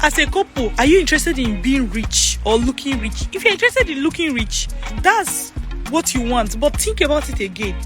as a couple, are you interested in being rich or looking rich? If you're interested in looking rich, that's what you want. But think about it again,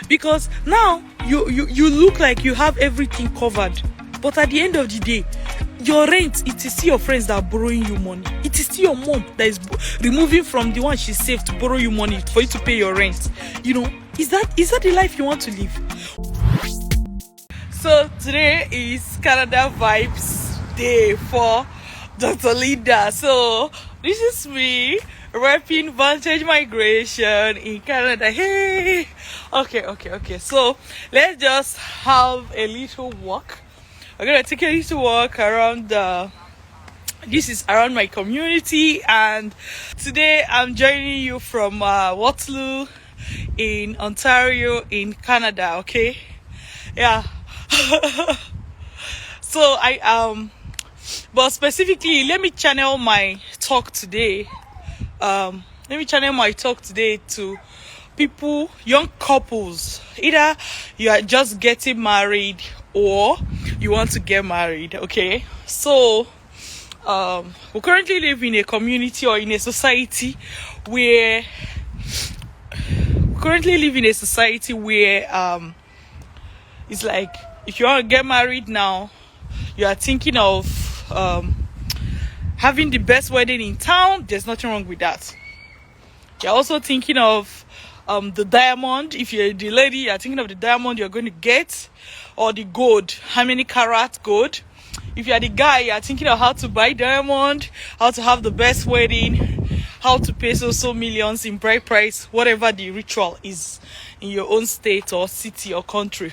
because now you look like you have everything covered, but at the end of the day, your rent, it is still your friends that are borrowing you money. It is still your mom that is removing from the one she saved to borrow you money for you to pay your rent. Is that the life you want to live? So today is Canada Vibes Day for Dr. Linda. So this is me repping Vantage Migration in Canada. Hey, okay. So let's just have a little walk. We're gonna take a little walk around this is around my community, and today I'm joining you from Waterloo in Ontario in Canada. Okay, yeah. So but specifically, let me channel my talk today. To people, young couples. Either you are just getting married or you want to get married. Okay, so we currently live in a community or in a society where it's like, if you want to get married now, you are thinking of having the best wedding in town. There's nothing wrong with that. You're also thinking of the diamond. If you're the lady, you're thinking of the diamond you're going to get, or the gold, how many carat gold. If you're the guy, you're thinking of how to buy diamond, how to have the best wedding, how to pay so millions in bride price, whatever the ritual is in your own state or city or country.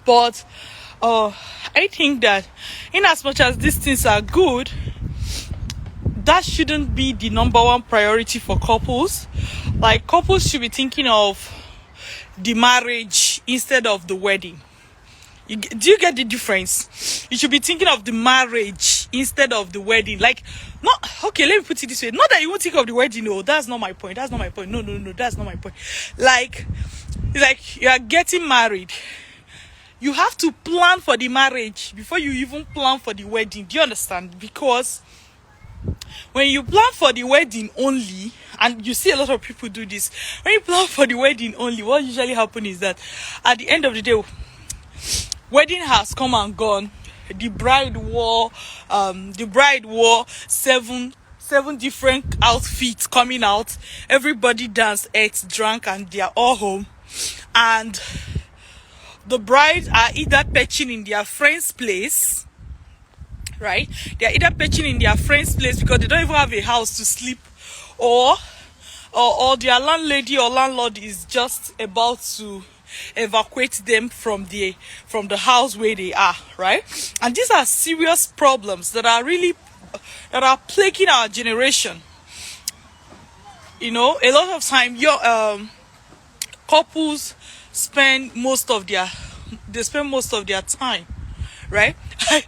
But I think that in as much as these things are good, that shouldn't be the number one priority for couples. Like, couples should be thinking of the marriage instead of the wedding. Do you get the difference? You should be thinking of the marriage instead of the wedding. Like, let me put it this way. Not that you won't think of the wedding. No, that's not my point. No, that's not my point. Like, it's like you are getting married. You have to plan for the marriage before you even plan for the wedding. Do you understand? Because when you plan for the wedding only, and you see a lot of people do this, when you plan for the wedding only, what usually happens is that at the end of the day, wedding has come and gone. The bride wore seven different outfits coming out. Everybody danced, ate, drank, and they are all home. And the brides are either perching in their friend's place, right? They are either perching in their friend's place because they don't even have a house to sleep, or their landlady or landlord is just about to evacuate them from the house where they are, right? And these are serious problems that are plaguing our generation. A lot of time your couples spend most of their time, right? I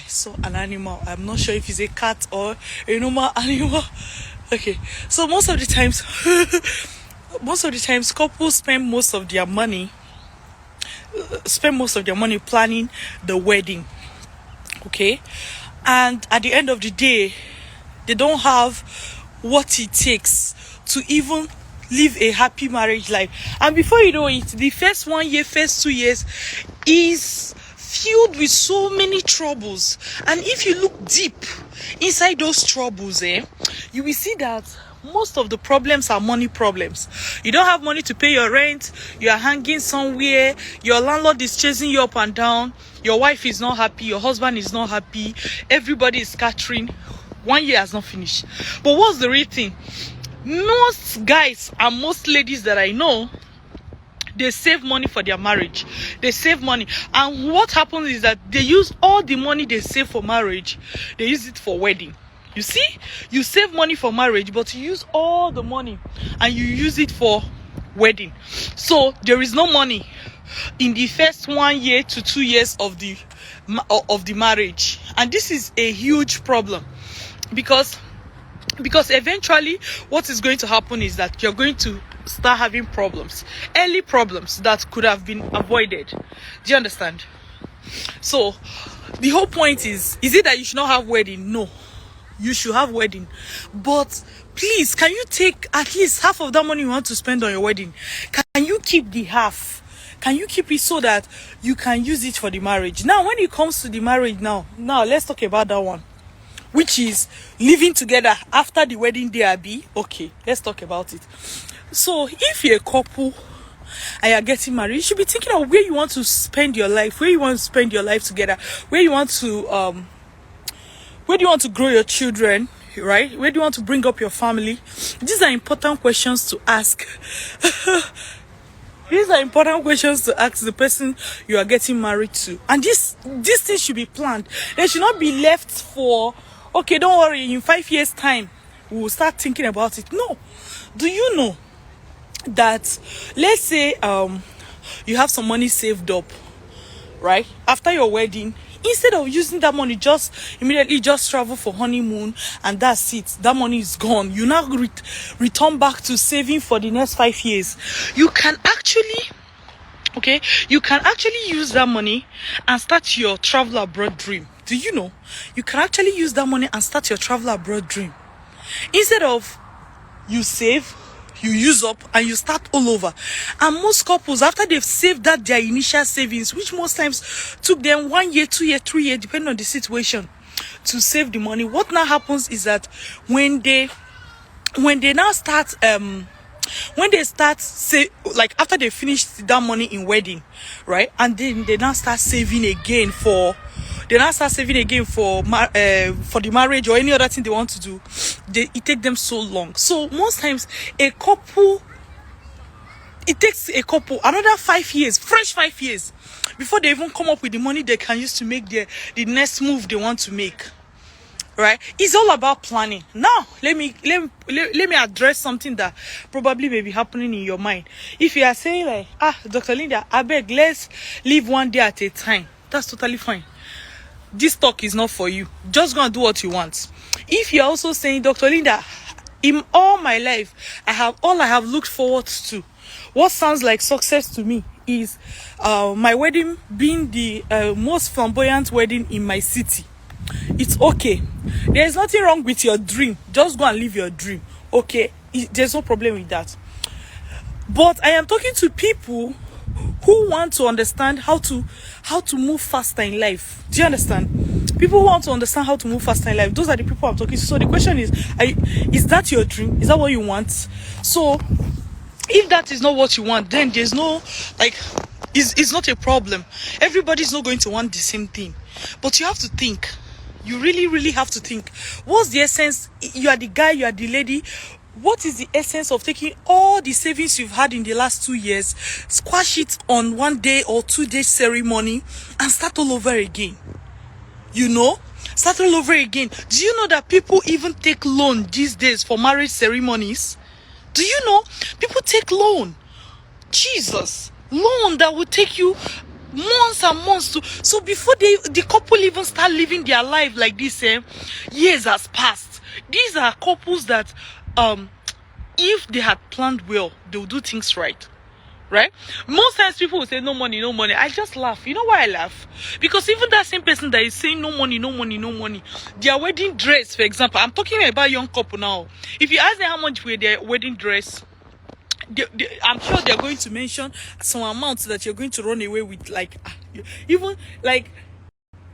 saw an animal. I'm not sure if it's a cat or a normal animal. Okay, so most of the times couples spend most of their money planning the wedding. Okay, and at the end of the day, they don't have what it takes to even live a happy marriage life. And before you know it, the first 1 year, first 2 years is filled with so many troubles. And if you look deep inside those troubles, you will see that most of the problems are money problems. You don't have money to pay your rent. You are hanging somewhere. Your landlord is chasing you up and down. Your wife is not happy. Your husband is not happy. Everybody is scattering. 1 year has not finished. But what's the real thing? Most guys and most ladies that I know, they save money for their marriage. They save money. And what happens is that they use all the money they save for marriage, they use it for wedding. You see? You save money for marriage, but you use all the money and you use it for wedding. So there is no money in the first 1 year to 2 years of the marriage. And this is a huge problem, because eventually what is going to happen is that you're going to start having early problems that could have been avoided. Do you understand? So The whole point is it that you should not have wedding? No, you should have wedding, but please, can you take at least half of that money you want to spend on your wedding? Can you keep the half? Can you keep it so that you can use it for the marriage? Now, when it comes to the marriage, now let's talk about that one, which is living together after the wedding day. Abi, okay, let's talk about it. So, if you're a couple and you're getting married, you should be thinking of where you want to spend your life, where you want to spend your life together, where do you want to grow your children, right? Where do you want to bring up your family? These are important questions to ask. These are important questions to ask the person you are getting married to. And this thing should be planned. They should not be left for, okay, don't worry, in 5 years' time, we'll start thinking about it. No. Do you know that, let's say, you have some money saved up, right? After your wedding, instead of using that money, just immediately just travel for honeymoon and that's it. That money is gone. You now return back to saving for the next 5 years. You can actually use that money and start your travel abroad dream. Do you know? You can actually use that money and start your travel abroad dream. Instead of you save, you use up, and you start all over. And most couples, after they've saved that their initial savings, which most times took them 1 year, 2 years, 3 years, depending on the situation, to save the money, what now happens is that when they start after they finish that money in wedding, right, and then they now start saving again for the marriage or any other thing they want to do, it takes them so long. So most times it takes a couple another 5 years, fresh 5 years, before they even come up with the money they can use to make the next move they want to make. Right? It's all about planning. Now, let me address something that probably may be happening in your mind. If you are saying like, Dr. Linda, I beg, let's live one day at a time, that's totally fine. This talk is not for you. Just go and do what you want. If you're also saying, Dr. Linda, in all my life, I have looked forward to, what sounds like success to me is my wedding being the most flamboyant wedding in my city. It's okay. There's nothing wrong with your dream. Just go and live your dream. Okay? There's no problem with that. But I am talking to people who want to understand how to move faster in life. Do you understand? People who want to understand how to move faster in life. Those are the people I'm talking to. So the question is that your dream? Is that what you want? So if that is not what you want, then there's no, it's not a problem. Everybody's not going to want the same thing. But you have to think. You really, really have to think. What's the essence? You are the guy, you are the lady. What is the essence of taking all the savings you've had in the last 2 years, squash it on 1 day or 2 day ceremony, and start all over again? You know? Start all over again. Do you know that people even take loan these days for marriage ceremonies? Do you know? People take loan. Jesus. Loan that will take you months and months to. So before the couple even start living their life like this, years has passed. These are couples that if they had planned well, they will do things right. Right? Most times people will say no money, no money. I just laugh. You know why I laugh? Because even that same person that is saying no money, no money, no money, their wedding dress, for example, I'm talking about young couple now. If you ask them how much were their wedding dress, I'm sure they're going to mention some amounts that you're going to run away with. Even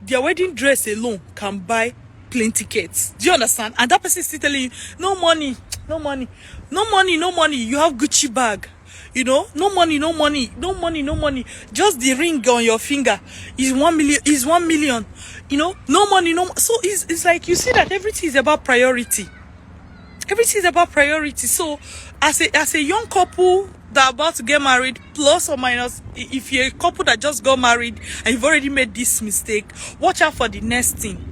their wedding dress alone can buy plane tickets. Do you understand? And that person is still telling you, no money, no money, no money, no money. You have Gucci bag. You know, no money, no money, no money, no money. Just the ring on your finger is 1 million. Is 1 million. You know, no money, no. So it's like you see that everything is about priority. Everything is about priority. So as a young couple that are about to get married, plus or minus, if you're a couple that just got married and you've already made this mistake, watch out for the next thing,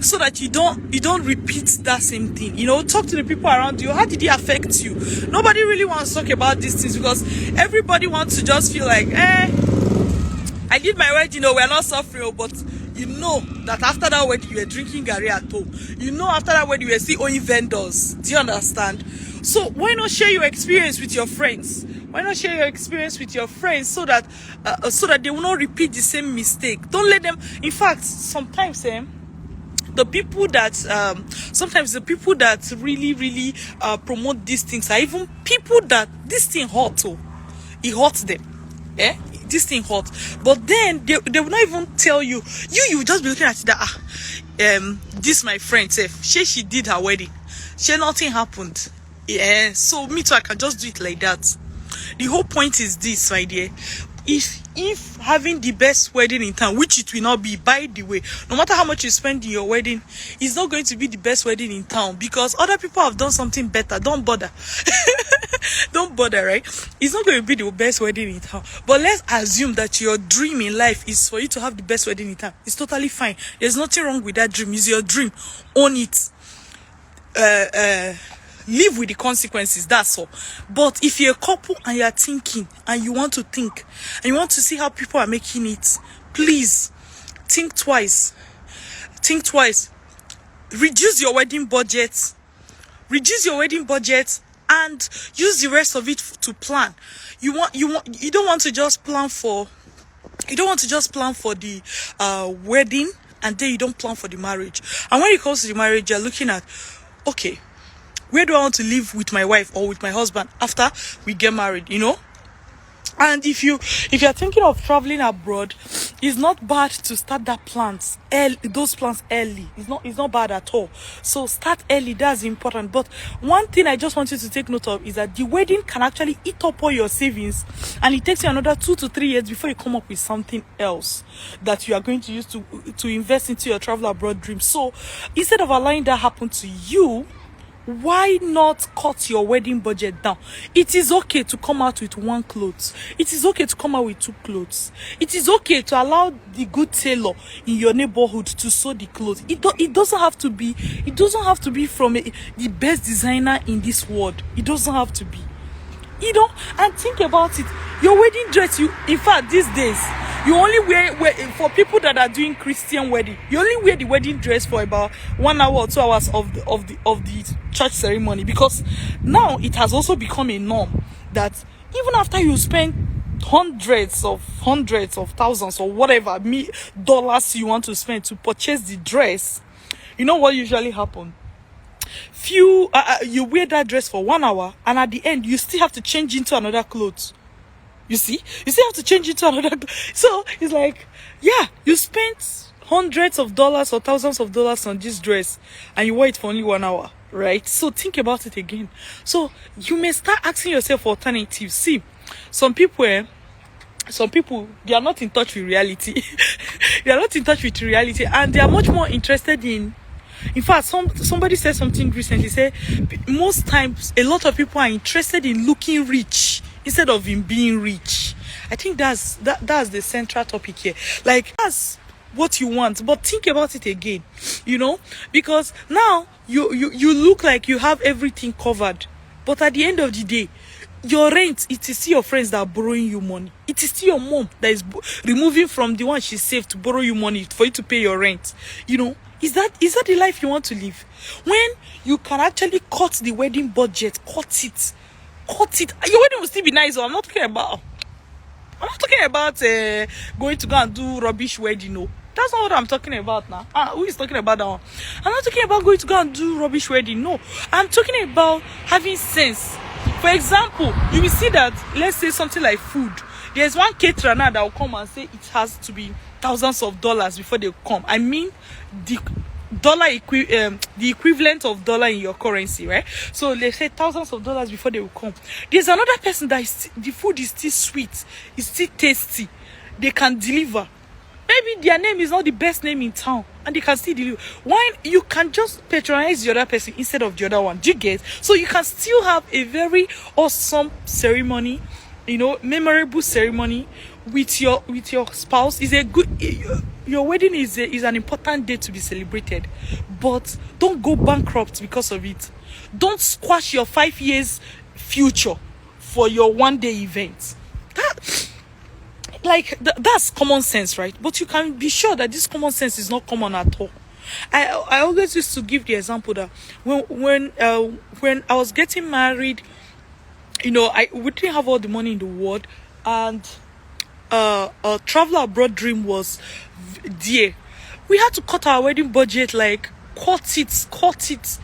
so that you don't repeat that same thing. You know, talk to the people around you. How did it affect you? Nobody really wants to talk about these things because everybody wants to just feel like, I did my wedding, we're not suffering, but you know that after that wedding you were drinking Gary at home. You know after that wedding you were still owning vendors. Do you understand? So why not share your experience with your friends? Why not share your experience with your friends so that they will not repeat the same mistake? Don't let them. In fact, sometimes the people that really promote these things are even people that this thing hurts. Oh, it hurts them. This thing hurts. But then they will not even tell you. You just be looking at it that this my friend said she did her wedding. Nothing happened. Yeah, so me too, I can just do it like that. The whole point is this, my dear. If having the best wedding in town, which it will not be, by the way, no matter how much you spend in your wedding, it's not going to be the best wedding in town because other people have done something better. Don't bother. Don't bother, right? It's not going to be the best wedding in town. But let's assume that your dream in life is for you to have the best wedding in town. It's totally fine. There's nothing wrong with that dream. It's your dream. Own it. Live with the consequences, that's all. But if you're a couple and you're thinking and you want to think and you want to see how people are making it, please think twice. Reduce your wedding budget and use the rest of it to plan. You don't want to just plan for the wedding and then you don't plan for the marriage. And when it comes to the marriage, you're looking at, okay, where do I want to live with my wife or with my husband after we get married, And if you're thinking of traveling abroad, it's not bad to start those plans early. It's not bad at all. So start early, that's important. But one thing I just want you to take note of is that the wedding can actually eat up all your savings, and it takes you another 2 to 3 years before you come up with something else that you are going to use to invest into your travel abroad dream. So instead of allowing that happen to you, why not cut your wedding budget down? It is okay to come out with 1 clothes. It is okay to come out with 2 clothes. It is okay to allow the good tailor in your neighborhood to sew the clothes. It doesn't have to be from the best designer in this world. It doesn't have to be. And think about it. Your wedding dress, in fact, these days, you only wear for people that are doing Christian wedding. You only wear the wedding dress for about 1 hour or 2 hours of the church ceremony, because now it has also become a norm that even after you spend hundreds of thousands or whatever dollars you want to spend to purchase the dress, you know what usually happens? You wear that dress for 1 hour, and at the end you still have to change into another clothes. You still have to change into another. So it's like, yeah, you spent hundreds of dollars or thousands of dollars on this dress and you wear it for only 1 hour, right? So think about it again. So you may start asking yourself for alternatives. See, some people they are not in touch with reality. They are not in touch with reality, and they are much more interested in fact, somebody said something recently. Say most times a lot of people are interested in looking rich instead of in being rich. I think that's the central topic here. Like, that's what you want, but think about it again, because now you look like you have everything covered, but at the end of the day, your rent, it is still your friends that are borrowing you money. It is still your mom that is removing from the one she saved to borrow you money for you to pay your rent. Is that the life you want to live? When you can actually cut the wedding budget, cut it. Your wedding will still be nice. I'm not talking about going to go and do rubbish wedding. No, that's not what I'm talking about now. Who is talking about that one? I'm not talking about going to go and do rubbish wedding. No, I'm talking about having sense. For example, you will see that, let's say something like food. There's one caterer now that will come and say it has to be thousands of dollars before they come. I mean, the equivalent of dollar in your currency, right? So they say thousands of dollars before they will come. There's another person that the food is still sweet, it's still tasty, they can deliver. Maybe their name is not the best name in town and they can still deliver. Why you can just patronize the other person instead of the other one? Do you get? So you can still have a very awesome ceremony, memorable ceremony with your spouse. Is a good. Your wedding is an important day to be celebrated, but don't go bankrupt because of it. Don't squash your 5 years future for your one-day event. That's common sense, right? But you can be sure that this common sense is not common at all. I always used to give the example that when I was getting married we didn't have all the money in the world, and a travel abroad dream was dear. We had to cut our wedding budget, like cut it.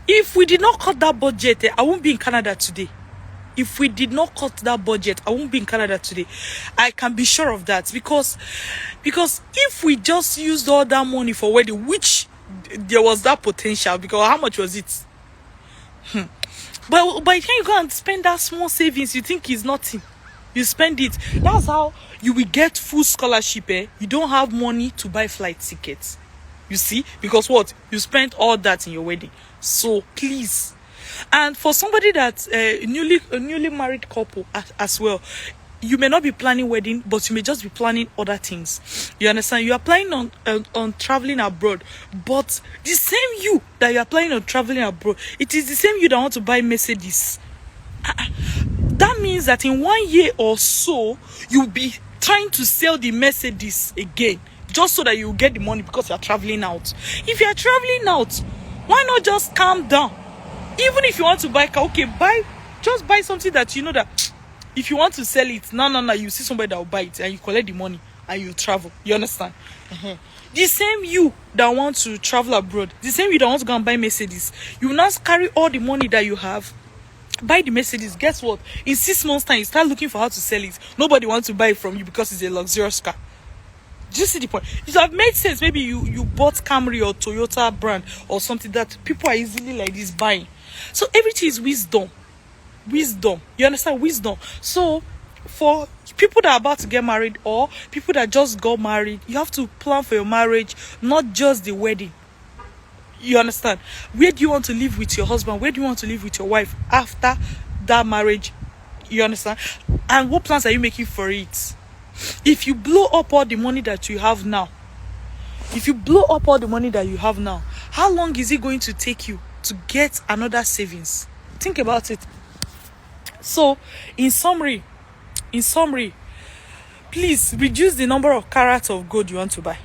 If we did not cut that budget, I won't be in Canada today. If we did not cut that budget, I won't be in Canada today. I can be sure of that, because if we just used all that money for wedding, which there was that potential, because how much was it? But by the time you go and spend that small savings, you think it's nothing. You spend it. That's how you will get full scholarship. You don't have money to buy flight tickets. You see? Because what? You spent all that in your wedding. So please. And for somebody that's a newly married couple as well, you may not be planning wedding, but you may just be planning other things. You understand? You are planning on traveling abroad, but the same you that you are planning on traveling abroad, it is the same you that want to buy Mercedes. That means that in 1 year or so, you'll be trying to sell the Mercedes again, just so that you get the money, because you are traveling out. If you are traveling out, why not just calm down? Even if you want to buy car, okay, just buy something that you know that if you want to sell it, no, you see somebody that will buy it and you collect the money and you travel. You understand? The same you that want to travel abroad, the same you that want to go and buy Mercedes, you will not carry all the money that you have, buy the Mercedes. Guess what? In 6 months' time, you start looking for how to sell it. Nobody wants to buy it from you because it's a luxurious car. Do you see the point? It would have made sense. Maybe you bought Camry or Toyota brand or something that people are easily like this buying. So everything is wisdom. You understand? Wisdom. So for people that are about to get married, or people that just got married, you have to plan for your marriage, not just the wedding. You understand? Where do you want to live with your husband? Where do you want to live with your wife after that marriage? You understand? And what plans are you making for it? If you blow up all the money that you have now, how long is it going to take you to get another savings? Think about it. So, in summary, please reduce the number of carats of gold you want to buy,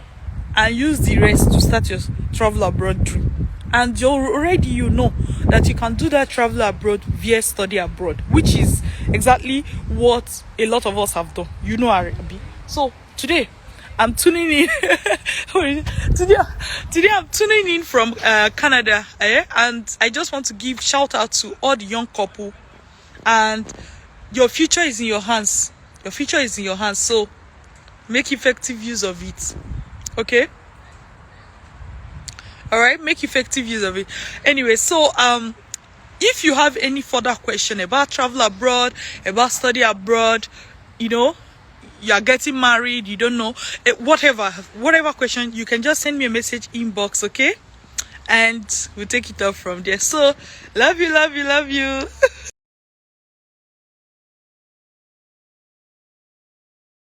and use the rest to start your travel abroad dream. And you know that you can do that travel abroad via study abroad, which is exactly what a lot of us have done. You know, Arabi. So today I'm tuning in. Today I'm tuning in from Canada, and I just want to give shout out to all the young couple. And your future is in your hands. So make effective use of it. Okay? All right, make effective use of it. Anyway, so if you have any further question about travel abroad, about study abroad, you are getting married, you don't know, whatever question, you can just send me a message inbox, okay? And we'll take it up from there. So love you.